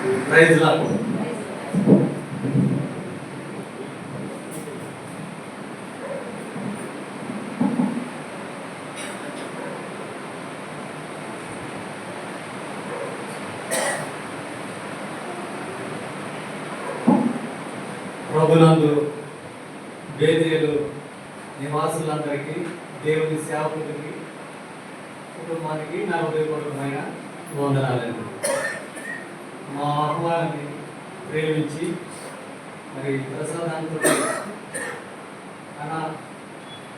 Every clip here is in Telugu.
ప్రైజ్ లాగా ప్రభునందు బేదేలు నివాసులందరికీ, దేవుని సేవకులకి, కుటుంబానికి నా హృదయపూర్వకమైన వందనాలండి. మా ఆహ్వానాన్ని ప్రేమించి మరి ప్రసాదాంతో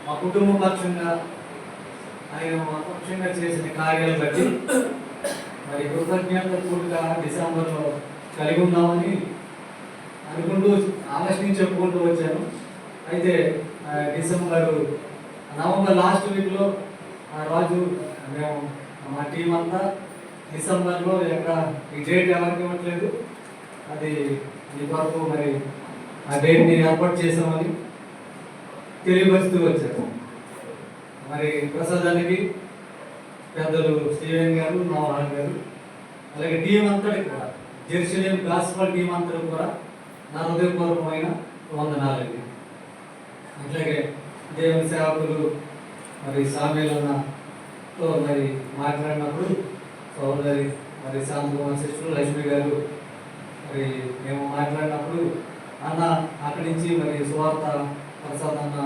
మా కుటుంబ పక్షంగా ఆయన మా పక్షంగా చేసిన కార్యాలు బట్టి మరి కృతజ్ఞత పూర్తిగా డిసెంబర్లో కలిగి ఉన్నామని అనుకుంటూ ఆగస్ట్ నుంచి చెప్పుకుంటూ వచ్చాను. అయితే నవంబర్ లాస్ట్ వీక్లో రాజు మేము మా టీం అంతా డిసెంబర్లో ఎక్కడ ఈ డేట్ ఎవరికి ఇవ్వట్లేదు, అది ఈ వరకు మరి ఆ డేట్ని ఏర్పాటు చేసామని తెలియపరుస్తూ వచ్చారు. మరి ప్రసాదానికి పెద్దలు స్టీవెన్ గారు, నోహాన్ గారు, అలాగే టీం అంతటి కూడా జెరూసలేం గాస్పల్ టీం అంతా కూడా నా హృదయపూర్వకమైన వందనాలండి. అట్లాగే దేవుని సేవకులు మరి సామేలన్నతో మరి మాట్లాడినప్పుడు సోదరి మరి శాంతకుమార్ సిస్టర్ లక్ష్మి గారు మరి మేము మాట్లాడినప్పుడు అన్న అక్కడి నుంచి మరి సువార్త ప్రసాద్ అన్న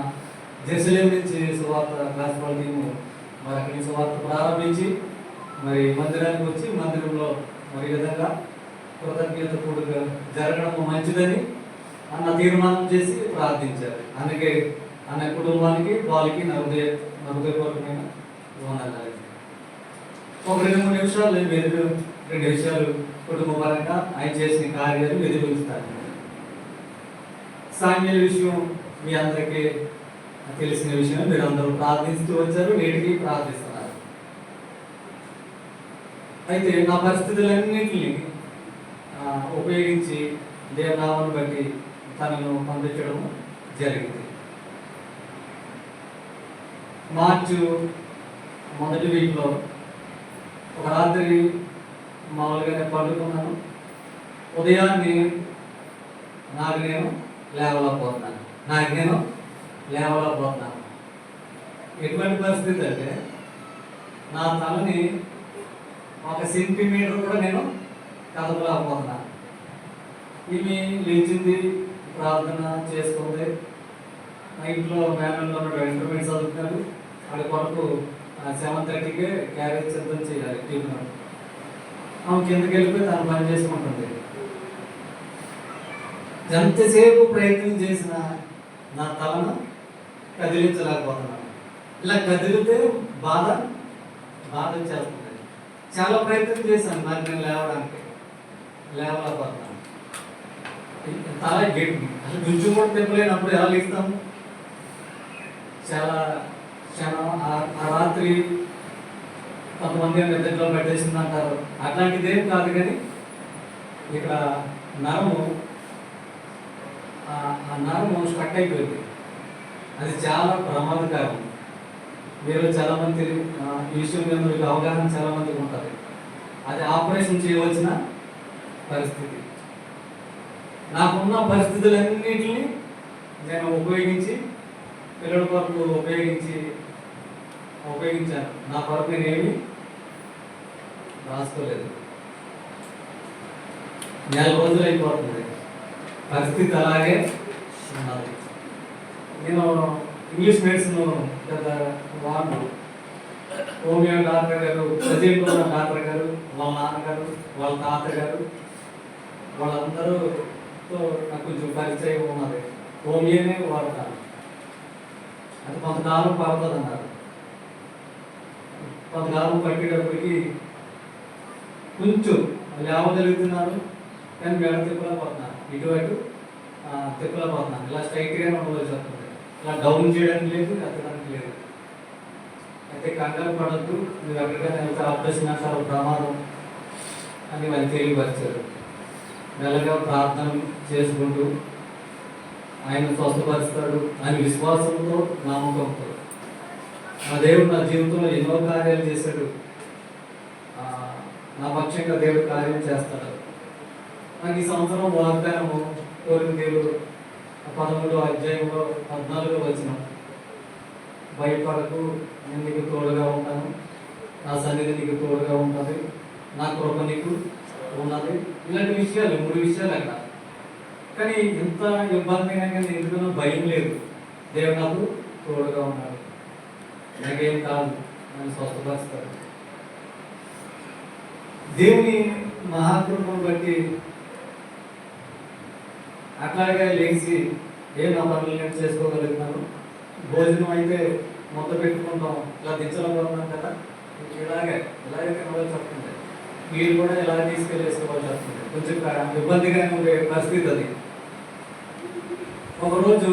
జెరూసలేం నుంచి సువార్త గాస్పల్ టీము మరి అక్కడి నుంచి సువార్త ప్రారంభించి మరి మందిరానికి వచ్చి మందిరంలో మరి విధంగా కృతజ్ఞత కూడుగా జరగడం మంచిదని అన్న తీర్మానం చేసి ప్రార్థించారు. అందుకే అన్న కుటుంబానికి వాళ్ళకి హృదయపూర్వకమైన వందనాలు. ఒక 2-3 నిమిషాలు నేను రెండు విషయాలు కుటుంబ పరంగా ఆయన చేసిన కార్యాలు ఎదుగుతాను. సామ్యుల విషయం మీ అందరికీ తెలిసిన విషయం, మీరు అందరూ ప్రార్థిస్తూ వచ్చారు, నేటికి ప్రార్థిస్తున్నారు. అయితే నా పరిస్థితులన్నింటినీ ఉపయోగించి దేవనామాన్ని బట్టి తనను పంపించడం జరిగింది. మార్చి మొదటి వీక్లో ఒక రాత్రి మామూలుగానే పండుకున్నాను. ఉదయాన్ని నాకు నేను లేవలేకపోతున్నాను. ఎటువంటి పరిస్థితి అంటే నా తలని 1 సెంటీమీటర్ కూడా నేను కదపలేకపోతున్నాను. ఈమె లేచింది, ప్రార్థన చేసుకుంది. మా ఇంట్లో మేనల్లో ఇంటర్మీడియట్ చదువుతున్నారు. వాళ్ళ కొరకు 7:30కే క్యారేజ్ సిద్ధం చేయాలి టీమ్. ఆమె కిందకి వెళ్ళిపోయి తను పని చేసుకుంటుంది. ఎంతసేపు ప్రయత్నం చేసిన నా తలను కదిలించలేకపోతున్నాను. ఇలా కదిలితే బాధ చేస్తుంది. చాలా ప్రయత్నం చేశాను, నాకు నేను లేవలేకపోతున్నాను. తల గట్టి అసలు కొంచెం కూడా తిప్పలేనప్పుడు ఎలా లేస్తాము? చాలా క్షణం ఆ రాత్రి కొంతమంది నిద్రలో పెట్టేసింది అంటారు. అట్లాంటిదేం కాదు, కానీ ఇక్కడ నరము స్ట్రక్ అయిపోయింది. అది చాలా ప్రమాదకరం. మీరు చాలామంది ఈ విషయం మీద మీకు అవగాహన చాలామందికి ఉంటుంది. అది ఆపరేషన్ చేయవలసిన పరిస్థితి. నాకున్న పరిస్థితులన్నింటినీ నేను ఉపయోగించి పిల్లల కొరకు ఉపయోగించాను. నా కొరకు నేనేమి రాసుకోలేదు. 4 రోజులు అయిపోతుంది, పరిస్థితి అలాగే ఉన్నది. నేను ఇంగ్లీష్ మెడిసిన్ పెద్ద వాడిను. హోమియో డాక్టర్ గారు, ప్రజెంట్ ఉన్న డాక్టర్ గారు, వాళ్ళ నాన్నగారు, వాళ్ళ తాతగారు, వాళ్ళందరూతో నాకు కొంచెం పరిచయం ఉన్నది. హోమియోనే వాడతాను. అది కొంతకాలం పడుతుంది అన్నారు. కొంతకాలం పట్టేటప్పటికి కొంచెం లేవగలుగుతున్నారు, కానీ మెడ తిప్పలేకపోతున్నాను. ఇటువైపు తిప్పలేకపోతున్నాను. ఇలా స్ట్రైట్గానే ఉండవలసి వస్తుంది. ఇలా డౌన్ చేయడానికి లేదు, ఎత్తడానికి లేదు. అయితే కంగారు పడద్దు, మీరు ఎక్కడికైనా వెళ్తే ఆపరేషన్ అంటారు, ప్రమాదం అని వాళ్ళు తెలియపరిచారు. మెల్లగా ప్రార్థన చేసుకుంటూ ఆయన స్వస్థపరుస్తాడు అని విశ్వాసంతో, నమ్మకంతో నా దేవుడు నా జీవితంలో ఎన్నో కార్యాలు చేశాడు. నా పక్షంగా దేవుడు కార్యం చేస్తాడు. నాకు ఈ సంవత్సరం వాగ్దానము కొరింథీయులు 13 అధ్యాయంలో 14 వచనం, భయపడకు, నేను నీకు తోడుగా ఉంటాను, నా సన్నిధి నీకు తోడుగా ఉంటుంది, నా కృప నీకు ఉన్నది. ఇలాంటి విషయాలు 3 విషయాలు అక్కడ. కానీ ఎంత ఇబ్బంది అయినా కానీ ఎందుకనో భయం లేదు. దేవుడు నాకు తోడుగా ఉన్నాడు, నాకేం కాదు, నన్ను స్వస్థపరుస్తాడు. దేవుని మహాకృపను బట్టి అట్లాగే లేచి నా పనులు నేను చేసుకోగలుగుతాను. భోజనం అయితే మొత్తం పెట్టుకుంటాం, ఇలా దించలేకపోతున్నాం కదా, ఇలాగే తినవలసి వస్తుంది. మీరు కూడా ఇలా తీసుకెళ్ళేసుకోవాల్సి వస్తుంది. కొంచెం ఇబ్బందిగా ఉండే పరిస్థితి అది. ఒకరోజు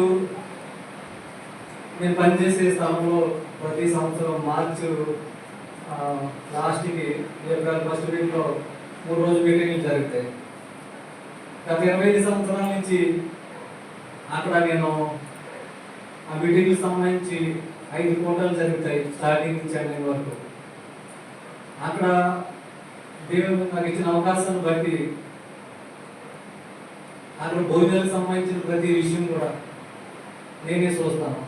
నేను పనిచేసే స్థలంలో ప్రతి సంవత్సరం మార్చి లాస్ట్కి ఏప్రిల్ ఫస్ట్ వీక్లో 3 రోజులు మీటింగ్లు జరుగుతాయి. గత 25 సంవత్సరాల నుంచి అక్కడ నేను ఆ మీటింగ్కి సంబంధించి 5 కోటాలు జరుగుతాయి, స్టార్టింగ్ నుంచి ఎండింగ్ వరకు. అక్కడ దేవుడు నాకు ఇచ్చిన అవకాశాన్ని బట్టి అక్కడ భోజనాలకు సంబంధించిన ప్రతి విషయం కూడా నేనే చూస్తాను.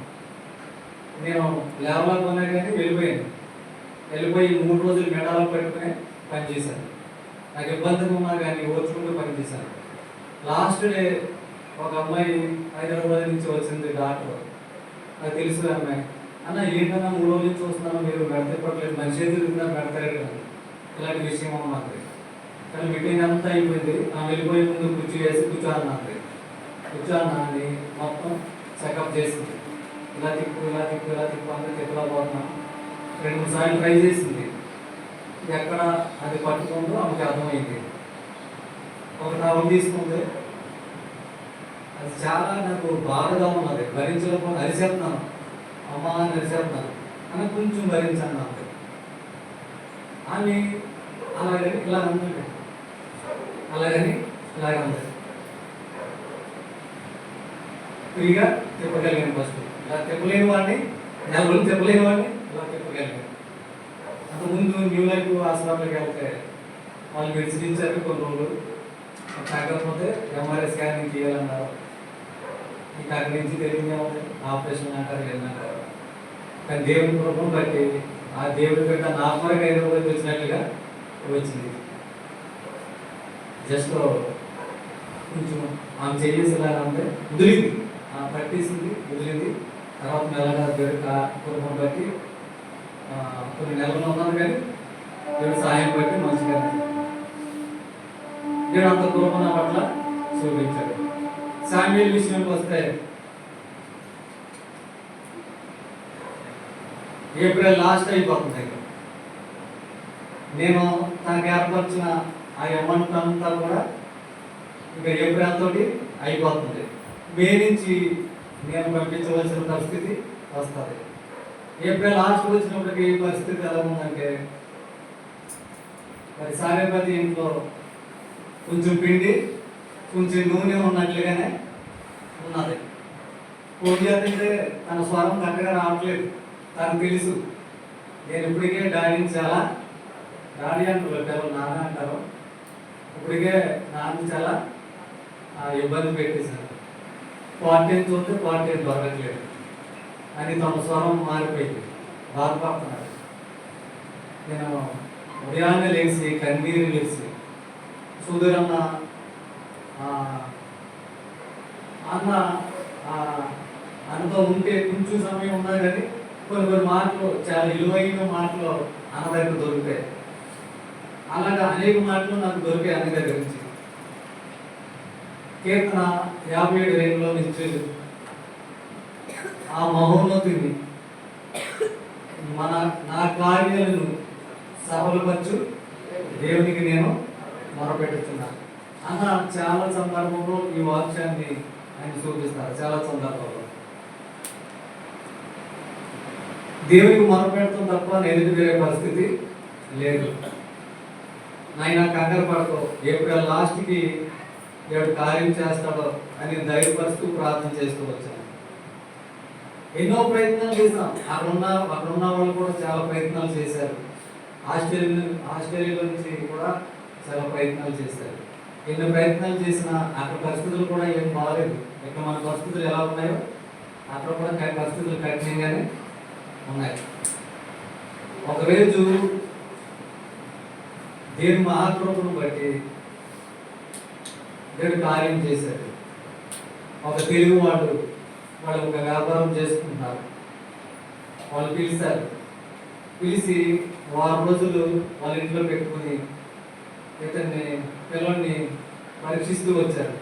నేను లేవలేకపోయినా కానీ వెళ్ళిపోయి 3 రోజులు మెడాలు పెట్టుకుని పనిచేశాను. నాకు ఇబ్బందిగా ఉన్నా కానీ ఓర్చుకుంటూ పనిచేశాను. లాస్ట్ డే ఒక అమ్మాయి హైదరాబాద్ నుంచి వచ్చింది, డాక్టర్. నాకు తెలుసు అమ్మాయి, అన్న ఏంటన్నా 3 రోజుల నుంచి వస్తున్నాను, మీరు మెడతిప్పట్లేదు, మనిషి తిరుగుతున్నా పెడతారు కదా, ఇలాంటి విషయం అన్నది. కానీ మీటింగ్ అంతా అయిపోయింది. వెళ్ళిపోయే ముందు కుర్చీ వేసి కూర్చోన్నది. కూర్చోని మొత్తం చెకప్ చేసింది. ఇలా తిప్పు అంతా తిప్పలేకపోతున్నాం. 2-3 సార్లు ట్రై చేసింది. ఎక్కడ అది పట్టుకుందో ఆమెకి అర్థమైంది. ఒక టవల్ తీసుకుంది. అది చాలా నాకు బాధగా ఉన్నది, భరించలేకపోతే అరిచేస్తున్నాను, అమ్మా అని అరిచేస్తున్నాను అని కొంచెం భరించాను. నాకు ఆమె అలాగని ఇలా ఉంటుంది, అలాగని ఇలాగ ఉంది. ఫ్రీగా తిప్పగలిగాను. ఫస్ట్ ఇలా తిప్పలేని వాడిని, 4 రోజులు తిప్పలేని వాడిని ఇలా తిప్పగలిగాను. అంతకుముందు న్యూ లైఫ్ హాస్పిటల్కి వెళ్తే వాళ్ళు మెడిసిన్ ఇచ్చారు, కొన్ని రోజులు తగ్గకపోతే ఎంఆర్ఐ స్కానింగ్ చేయాలన్నారు. ఇక అక్కడి నుంచి తెలియదే ఉంది, ఆపరేషన్ అంటారు, ఏంటంటారు. కానీ దేవుని కృపను బట్టి ఆ దేవుడి గట్ట నా కొరకు 5 రోజులు వచ్చినట్లుగా వచ్చింది. జస్ట్ కొంచెం ఆమె చేసేలాగా ఉంటే వదిలింది, పట్టేసింది, వదిలింది. తర్వాత మెల్లగా దేవుడి కృపను బట్టి కొన్ని నెలలు ఉన్నాను, కానీ దేవుడి సహాయం బట్టి మంచిగా దేవుడు అంత కృప నా పట్ల చూపించాడు. శామ్యూయల్ విషయానికి వస్తే ఏప్రిల్ లాస్ట్ అయిపోతుంది. నేను తనకు ఏర్పరిచిన ఆ అమౌంట్ అంతా కూడా ఇంకా ఏప్రిల్ తోటి అయిపోతుంది. మే నుంచి నేను పంపించవలసిన పరిస్థితి వస్తుంది. ఏప్రిల్ లాస్ట్ వచ్చినప్పటికీ పరిస్థితి ఎలా ఉందంటే, మరి సారేపతి ఇంట్లో కొంచెం పిండి కొంచెం నూనె ఉన్నట్లుగానే ఉన్నది. ఫోన్ చేస్తుంటే తన స్వరం కరెక్ట్గా రావట్లేదు. తనకు తెలుసు నేను ఇప్పటికే డాడీని చాలా, డాడీ అంటారు, పిల్లలు నాన్న అంటారు, ఇప్పటికే నాన్న చాలా ఇబ్బంది పెట్టేశాను. క్వార్టైన్ చూస్తే క్వార్టైన్ దొరకట్లేదు అని తన స్వరం మారిపోయింది, బాధపడుతున్నాడు. నేను ఉదయాన్నే లేచి కన్నీరు లేచి సుధీరన్న అన్నతో ఉంటే కొంచెం సమయం ఉన్నది, కానీ కొన్ని మాటలు చాలా విలువైన మాటలు అన్న దగ్గర దొరుకుతాయి. అలాగా అనేక మాటలు నాకు దొరికాయి అన్న దగ్గర నుంచి. కీర్తన 57:2 నుంచి ఆ మహోన్నతుని నా కార్యాలను సఫలపరచు దేవునికి నేను మొరపెట్టుతున్నాను అన్న చాలా సందర్భంలో ఈ వాక్యాన్ని ఆయన చూపిస్తారు. చాలా సందర్భంలో దేవునికి మొరపెడతాం తప్ప ఎదుటి వేరే పరిస్థితి లేదు. నాయన కంగారు పడకో, ఏప్రిల్ లాస్ట్కి దేవుడు కార్యం చేస్తాడో అని ధైర్యపరుస్తూ ప్రార్థన చేస్తూ వచ్చాను. ఎన్నో ప్రయత్నాలు చేశాం. అక్కడ ఉన్న వాళ్ళు కూడా చాలా ప్రయత్నాలు చేశారు. ఆస్ట్రేలియా నుంచి కూడా చాలా ప్రయత్నాలు చేశారు. ఎన్ని ప్రయత్నాలు చేసినా అక్కడ పరిస్థితులు కూడా ఏం బాగాలేదు. ఇక్కడ మన పరిస్థితులు ఎలా ఉన్నాయో అక్కడ కూడా పరిస్థితులు కఠినంగానే ఉన్నాయి. ఒకరోజు దేవుని మహాకృపను బట్టి దేవుడు కార్యం చేశాడు. ఒక తెలుగు వాళ్ళు ఒక వ్యాపారం చేసుకుంటున్నారు. వాళ్ళు పిలిచారు. పిలిచి వారం రోజులు వాళ్ళ ఇంట్లో పెట్టుకుని ఇతన్ని పిల్లల్ని పరీక్షిస్తూ వచ్చారు.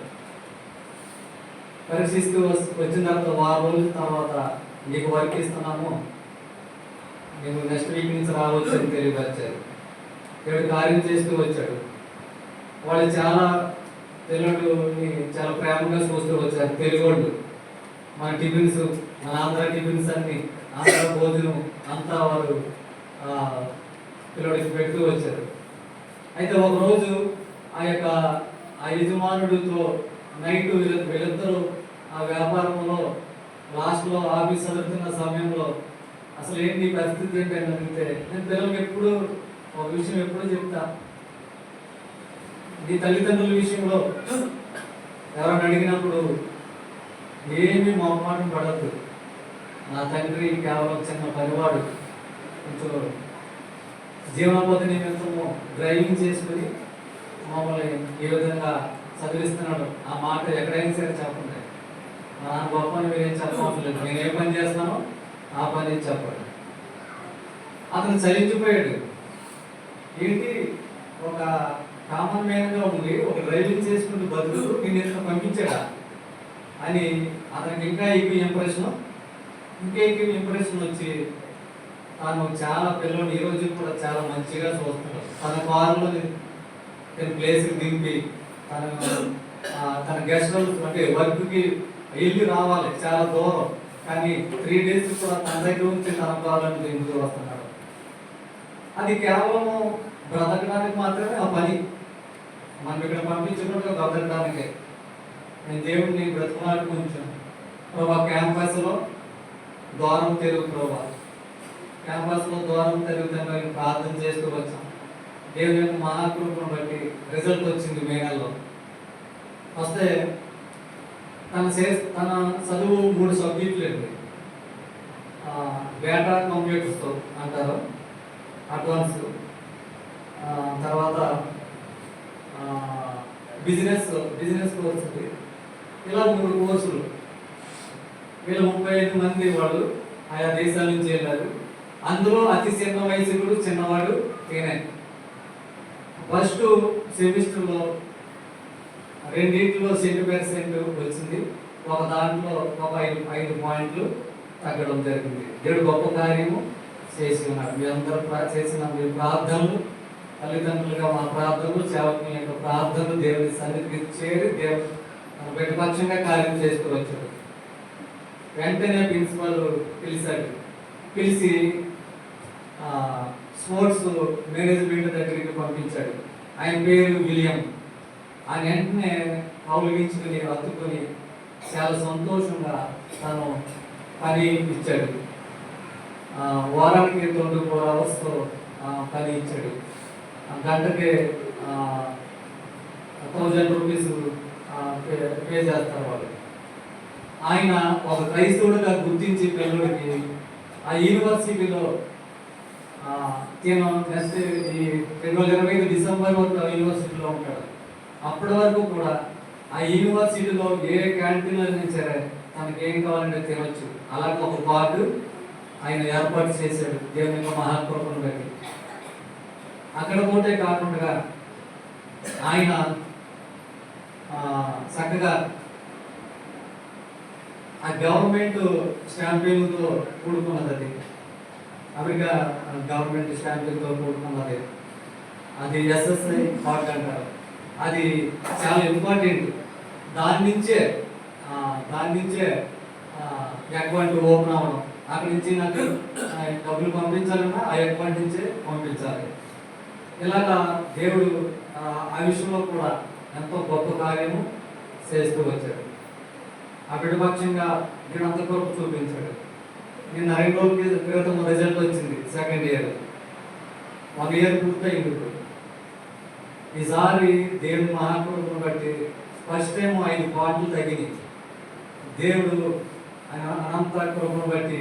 పరీక్షిస్తూ వచ్చిన తర్వాత వారం రోజుల తర్వాత నీకు వర్క్ ఇస్తున్నాము, నీకు నెక్స్ట్ వీక్ నుంచి రావచ్చు అని తెలియపరిచారు. దేవుడు కార్యం చేస్తూ వచ్చాడు. వాళ్ళు చాలా తెలుగుని చాలా ప్రేమగా చూస్తూ వచ్చారు. తెలుగు వాళ్ళు మన టిఫిన్స్, మన ఆంధ్ర టిఫిన్స్ అన్ని, ఆంధ్ర భోజనం అంతా వారు పిల్లడికి పెడుతూ వచ్చారు. అయితే ఒకరోజు ఆ యజమానుడితో నైట్ వీళ్ళిద్దరూ ఆ వ్యాపారంలో లాస్ట్లో ఆఫీస్ చదువుతున్న సమయంలో అసలు ఏంటి పరిస్థితి ఏంటి అని అడిగితే, నేను పిల్లలకి ఎప్పుడు ఒక విషయం ఎప్పుడు చెప్తా, నీ తల్లిదండ్రుల విషయంలో ఎవరైనా అడిగినప్పుడు ఏమీ మొహమాటం పడద్దు. నా తండ్రి కేవలం చిన్న పనివాడు, కొంచెం జీవనోపాధి నిమిత్తము డ్రైవింగ్ చేసుకుని మమ్మల్ని ఏ విధంగా చదివిస్తున్నాడు. ఆ మాట ఎక్కడైనా సరే చెప్పండి. నా గొప్పని మీరేం చెప్పలేదు, నేను ఏ పని చేస్తానో ఆ పని చెప్పాడు. అతను చలించిపోయాడు. ఏంటి, ఒక కామన్ మ్యాన్గా ఉండి ఒక డ్రైవింగ్ చేసుకుంటూ బతుకు నేను ఎంత పంపించాడా అని అతనికి ఇంకా ఎక్కువ ఇంప్రెషన్ వచ్చి తాను చాలా పిల్లలు ఈ రోజు కూడా చాలా మంచిగా చూస్తున్నాడు. తన కారులో తన ప్లేస్కి దింపి తన గెస్ట్ హౌస్ అంటే వర్క్కి వెళ్ళి రావాలి చాలా దూరం, కానీ 3 days కూడా తన దగ్గర నుంచి తన కారులను దింపుతూ వస్తున్నాడు. అది కేవలం బ్రతకడానికి మాత్రమే ఆ పని. మనం ఇక్కడ పంపించినట్టుగా బ్రతకడానికే. నేను దేవుడిని బ్రతకడానికి ఉంచాను. ప్రభా క్యాంపస్లో ద్వారం తెరుగు, ప్రభా క్యాంపస్లో ద్వారం తెరుగుతాను ప్రార్థన చేస్తూ వచ్చాం. దేవుని యొక్క మహాకృపను బట్టి రిజల్ట్ వచ్చింది మే నెలలో. వస్తే తన చదువు 3 సబ్జెక్టులు అండి. డేటా కంప్యూటర్స్ అంటారు, అడ్వాన్స్, తర్వాత బిజినెస్ కోర్స్, ఇలా 3 కోర్సులు. వీళ్ళు 35 మంది వాళ్ళు ఆయా దేశాల నుంచి వెళ్ళారు. అందులో అతి చిన్న వయసుడు చిన్నవాడు నేనే. ఫస్ట్ సెమిస్టర్లో 2 70% వచ్చింది. ఒక దాంట్లో ఒక 5 పాయింట్లు తగ్గడం జరిగింది. దేవుడు గొప్ప కార్యము చేసి ఉన్నారు. మీ అందరూ చేసిన మీ ప్రార్థనలు, తల్లిదండ్రులుగా మా ప్రార్థనలు, సేవకుల యొక్క ప్రార్థనలు దేవుని సన్నిధికి చేరి దేవుడు ప్రతిపక్షంగా కార్యం చేస్తూ వచ్చాడు. వెంటనే ప్రిన్సిపల్ పిలిచాడు. పిలిచి స్పోర్ట్స్ మేనేజ్మెంట్ దగ్గరికి పంపించాడు. ఆయన పేరు విలియం. ఆయన వెంటనే కౌలిగించుకుని హత్తుకొని చాలా సంతోషంగా తను పని ఇచ్చాడు. వారానికి 24 hours పని ఇచ్చాడు. గంటకి 1000 rupees పే చేస్తారు వాళ్ళు. ఆయన ఒక క్రైస్తవుడిగా గుర్తించి పిల్లడికి ఆ యూనివర్సిటీలో నేను నెక్స్ట్ ఈ 2025 డిసెంబర్ వరకు యూనివర్సిటీలో ఉంటాడు. అప్పటి వరకు కూడా ఆ యూనివర్సిటీలో ఏ క్యాంటీన్ అయినా సరే తనకి ఏం కావాలంటే తినొచ్చు. అలాగే ఒక బార్డు ఆయన ఏర్పాటు చేశాడు దేవుని యొక్క మహాకృపను బట్టి. అక్కడ పోతే కాకుండా ఆయన చక్కగా ఆ గవర్నమెంట్ స్టాంపింగ్తో కూడుకున్నది. అది అమెరికా గవర్నమెంట్ స్టాంపింగ్తో కూడుకున్నది. అది SSI కార్డ్ అంటారు. అది చాలా ఇంపార్టెంట్. దాని నుంచే అకౌంట్ ఓపెన్ అవ్వడం. అక్కడి నుంచి నాకు డబ్బులు పంపించాలన్నా ఆ అకౌంట్ నుంచే పంపించాలి. ఇలాగా దేవుడు ఆ విషయంలో కూడా ఎంతో గొప్ప కార్యము చేస్తూ వచ్చాడు. ఆ విడపక్షంగా నేను అంత కొరకు చూపించాడు. నేను 2 రోజుల క్రితం రిజల్ట్ వచ్చింది. 2nd year 1 year పూర్తయింది. ఇప్పుడు ఈసారి దేవుని మహాకృపను బట్టి ఫస్ట్ టైం 5 పాటలు తగ్గినాయి. దేవుడు అనంత కృపను బట్టి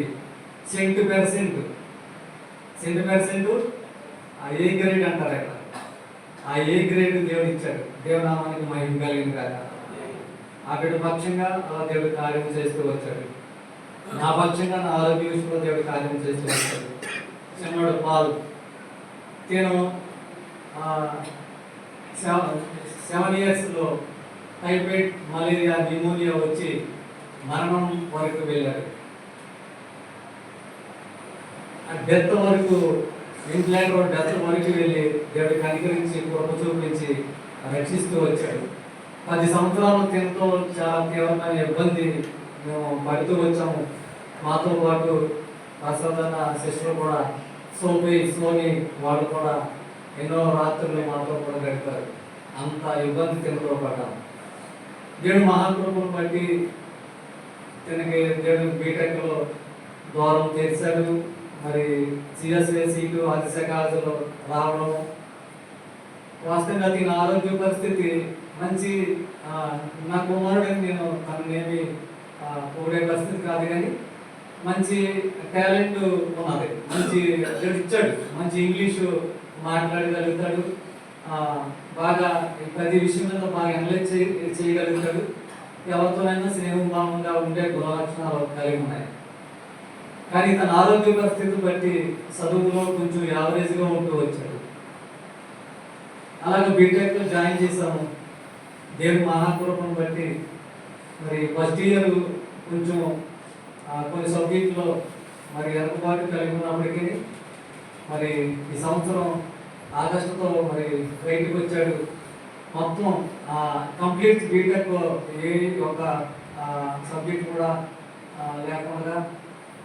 100% ఆ ఏ గ్రేడ్ అంటారు అక్కడ, ఆ ఏ గ్రేడ్ దేవుడు ఇచ్చాడు. దేవునామానికి మహిమ కలిగింది కదా. ఆ బిడ్డ పక్షంగా అలా దేవుడు కార్యం చేస్తూ వచ్చాడు. నా పక్షంగా నా ఆరోగ్య విషయంలో దేవుడు కార్యం చేస్తూ వచ్చాడు. చిన్నవాడు పాల్ నేను 7 yearsలో టైఫాయిడ్, మలేరియా, న్యూమోనియా వచ్చి మరణం వరకు వెళ్ళాడు. డెత్ వరకు, ఇంట్లో డెత్ వరకు వెళ్ళి దేవుడికి కనికరించి కృప చూపించి రక్షిస్తూ వచ్చాడు. 10 సంవత్సరాలు తినతో చాలా తీవ్రమైన ఇబ్బంది మేము పడుతూ వచ్చాము. మాతో పాటు ప్రసాదన్న శిష్యులు కూడా సోని వాళ్ళు కూడా ఎన్నో రాత్రులు మాతో కూడా గడిపారు. అంత ఇబ్బంది తినతో పడ్డాము. దేవుడు మహాకృపను బట్టి తనకి దేవుడు బీటెక్లో ద్వారం తెరిచాడు. మరి సిఎస్ఏ సీటు అతిశకాజలో రావడం, వాస్తవంగా దీని ఆరోగ్య పరిస్థితి మంచి, నా కుమారుడిని నేను తననేమి పోడే పరిస్థితి కాదు, కానీ మంచి టాలెంట్ ఉన్నది, మంచి ఇచ్చాడు, మంచి ఇంగ్లీషు మాట్లాడగలుగుతాడు, బాగా ప్రతి విషయం మీద బాగా అనలైజ్ చేయగలుగుతాడు. ఎవరితోనైనా స్నేహం భావంగా ఉండే గుణలక్షణాలు కలిగి ఉన్నాయి. కానీ తన ఆరోగ్య పరిస్థితి బట్టి చదువులో కొంచెం యావరేజ్గా ఉంటూ వచ్చాడు. అలాగే బీటెక్లో జాయిన్ చేశాము. దేవుని మహాకృపను బట్టి మరి ఫస్ట్ ఇయర్ కొంచెం కొన్ని సబ్జెక్టులో మరి వెనుకబాటు కలిగి ఉన్నప్పటికీ మరి ఈ సంవత్సరం ఆగస్టుతో మరి బయటకు వచ్చాడు. మొత్తం కంప్లీట్ బీటెక్ ఏ ఒక సబ్జెక్ట్ కూడా లేకుండా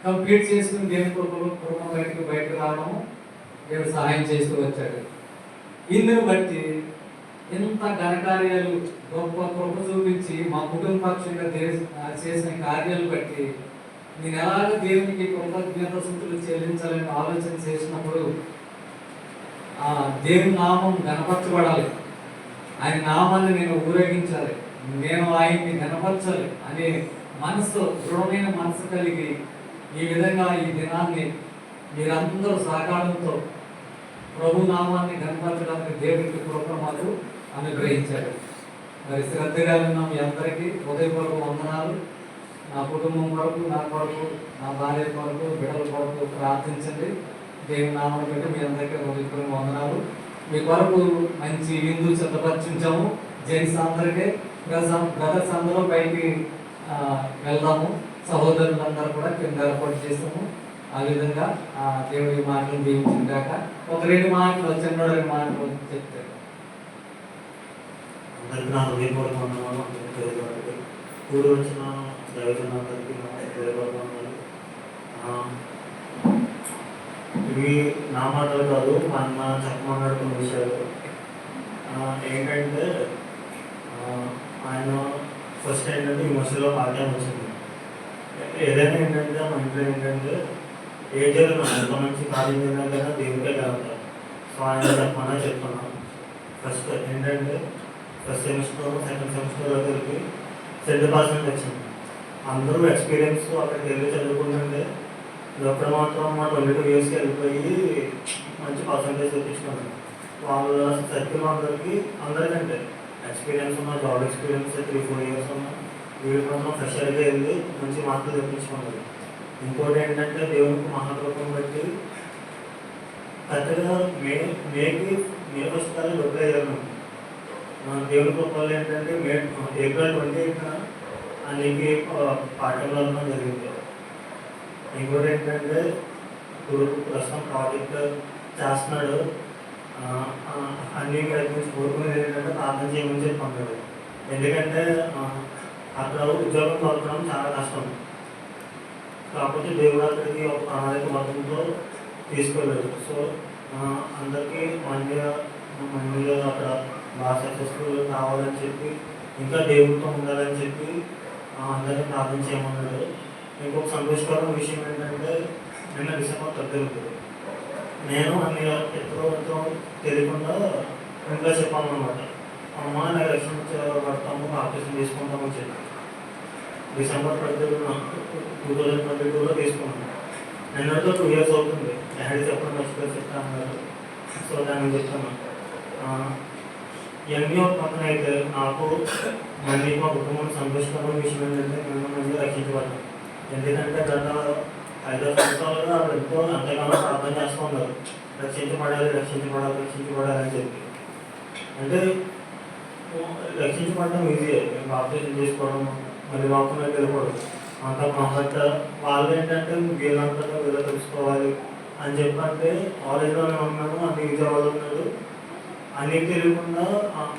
కంప్లీట్ చేసుకుని దేవుని కృపను బయటకు రావడము దేవుడు సహాయం చేస్తూ వచ్చాడు. ఇందును బట్టి ఎంత ఘనకార్యాలు గొప్ప కృప చూపించి మా కుటుంబ పక్షంగా చేసిన కార్యాలు బట్టి నేను ఎలాగ దేవునికి కృతజ్ఞత స్థుతులు చెల్లించాలని ఆలోచన చేసినప్పుడు దేవుని నామం గణపరచబడాలి, ఆయన నామాన్ని నేను ఊరేగించాలి, నేను ఆయన్ని గణపరచాలి అనే మనసు, దృఢమైన మనసు కలిగి ఈ విధంగా ఈ దినాన్ని మీరందరూ సహకారంతో ప్రభు నామాన్ని గణపరచడానికి దేవునికి కృప మాకు అనుగ్రహించాడు. మరి శ్రద్ధగా ఉన్న మీ అందరికీ హృదయపూర్వక వందనాలు. నా కుటుంబం కొరకు, నా కొరకు, నా భార్య కొరకు, బిడ్డల కొరకు ప్రార్థించండి. దేవుని నామం పెట్టి మీ అందరికీ హృదయపూర్వక వందనాలు. మీ కొరకు మంచి విందు సిద్ధపరిచించాము. జెంట్స్ అందరికీ, బ్రదర్స్ అందరూ బయటికి వెళ్దాము. సహోదరులందరూ కూడా కింద ఏర్పాటు చేస్తాము. ఆ విధంగా దేవుడి మాటలు దీవించాక ఒక 2 మాటలు, చిన్న 2 మాటలు చెప్తారు. అందరికీ నా హృదయపూర్వక వందనాలు. కూడి వచ్చిన దైవజనులందరికీ నా హృదయపూర్వక వందనాలు. ఇవి నా మాటలు కాదు, అన్న చెప్పమన్నటువంటి విషయాలు. ఏంటంటే ఆయన ఫస్ట్ ఏంటంటే ఈ మధ్యలో పాఠ్యం వచ్చింది. ఏదైనా ఏంటంటే మన ఇంట్లో ఏంటంటే ఏ జరుగుతుంది ఎంత మంచి కార్యం జరిగినా దేవుడికే కలుగుతారు. సో ఆయన చెప్పమన్నా చెప్తున్నాను. ఫస్ట్ ఏంటంటే ఫస్ట్ సెమిస్టర్, సెకండ్ సెమిస్టర్లో కలిపి 70% వచ్చింది. అందరూ ఎక్స్పీరియన్స్ అక్కడికి వెళ్ళి చదువుకుంటుంటే అప్పుడు మాత్రం మా 22 yearsకి వెళ్ళిపోయి మంచి పర్సంటేజ్ తెప్పించుకున్నాను. వాళ్ళ సర్కిల్ అందరికంటే ఎక్స్పీరియన్స్ ఉన్న, జాబ్ ఎక్స్పీరియన్స్ 3-4 years ఉన్న వీళ్ళు మాత్రం ఫ్రెషర్గా వెళ్ళి మంచి మార్కులు తెప్పించుకున్నారు. ఇంకోటి ఏంటంటే దేవునికి మహాకృపను బట్టి కరెక్ట్గా మే ఫస్ట్ తారీఖు అప్లై అయ్యాను. దేవుని కృపల్లో ఏంటంటే April 28న అన్నికి పాఠంలో జరిగింది. ఇంకోటి ఏంటంటే ఇప్పుడు ప్రస్తుతం ప్రాజెక్ట్ చేస్తున్నాడు. అన్ని ప్రయత్నించి కోరుకునేది ఏంటంటే ప్రార్థన చేయమని చెప్పి అన్నాడు. ఎందుకంటే అక్కడ ఉద్యోగం దొరకడం చాలా కష్టం. కాకపోతే దేవుడు అక్కడికి ఒక ప్రణాళిక మొత్తంతో తీసుకెళ్ళాడు. సో అందరికీ మందిలో అక్కడ బాగా సక్సెస్ఫుల్ కావాలని చెప్పి, ఇంకా దేవుడితో ఉండాలని చెప్పి అందరినీ ప్రార్థన చేయమన్నాడు. ఇంకొక సంతోషకరమైన విషయం ఏంటంటే నిన్న December 13th నేను అన్ని ఎప్పుడో తెలియకుండా ఇంకా చెప్పాను అనమాట. అమ్మ నాకు రక్షించబడతాము, ఆపరేషన్ తీసుకుంటామని చెప్పి డిసెంబర్ 2022లో తీసుకున్నాను. నిన్నతో 2 years అవుతుంది. డాడీ చెప్పడం మర్చిపోయి చెప్తా అన్నారు. సో దాన్ని చెప్తాను. ఇవన్నీ ఒక పక్కన అయితే నాకు మళ్ళీ మా కుటుంబం సంతోషకరమైన విషయం ఏంటంటే మేము మళ్ళీ రక్షించబడ్డాం. ఎందుకంటే గత 5 సంవత్సరాలుగా వాళ్ళు ఎంతగానో ప్రార్థన చేస్తూ ఉన్నారు, రక్షించబడాలి రక్షించబడాలి రక్షించబడాలి అని చెప్పి. అంటే రక్షించబడడం ఈజీయే, ఆపరేషన్ చేసుకోవడం మళ్ళీ వాకులోకి వెళ్ళిపోవడం అంత కంఫర్ట్. వాళ్ళు ఏంటంటే వీళ్ళంతా వీళ్ళు తెలుసుకోవాలి అని చెప్పంటే కాలేజ్లోనే ఉన్నాను, అన్ని విజయవాడలో ఉన్నాడు, అన్నీ తెలియకుండా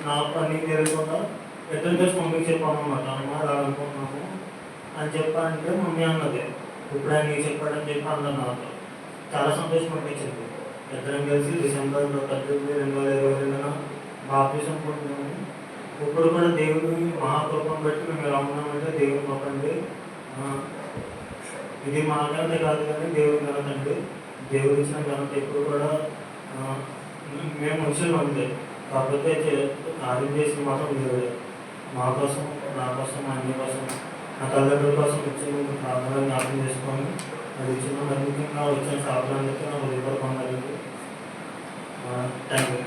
నాకు అన్నీ తెలియకుండా ఎట్లా చేసి మమ్మీకి చెప్పాను అనమాట. అమ్మ రావాలనుకుంటున్నాము అని చెప్పంటే మమ్మీ అన్నది ఇప్పుడు ఆయన నీకు చెప్పాడని చెప్పి అన్నది. నాకు చాలా సంతోషం అనిపించింది. ఇద్దరం కలిసి డిసెంబర్ 2022 బాప్టిజం పొందాము. ఇప్పుడు కూడా దేవుని మహాకృపం బట్టి మేము ఎలా ఉన్నామంటే దేవుని కృపండి. ఇది మా ఘనత కాదు కానీ దేవుని ఘనత అండి. దేవుడు ఇచ్చిన ఘనత ఎప్పుడు కూడా మేము మనుషులు అంతే, కాకపోతే కార్యం చేసి మాత్రం దేవుడే. మా కోసం, నా కోసం, మా అన్ని కోసం, నా తల్లిదండ్రుల కోసం ఇచ్చిన ప్రార్థనలు జ్ఞాపకం చేసుకొని అది ఇచ్చిన నమ్మకంగా వచ్చిన సాధనాలకి నాకు రిపోర్ట్ పొందాలి. Thank you.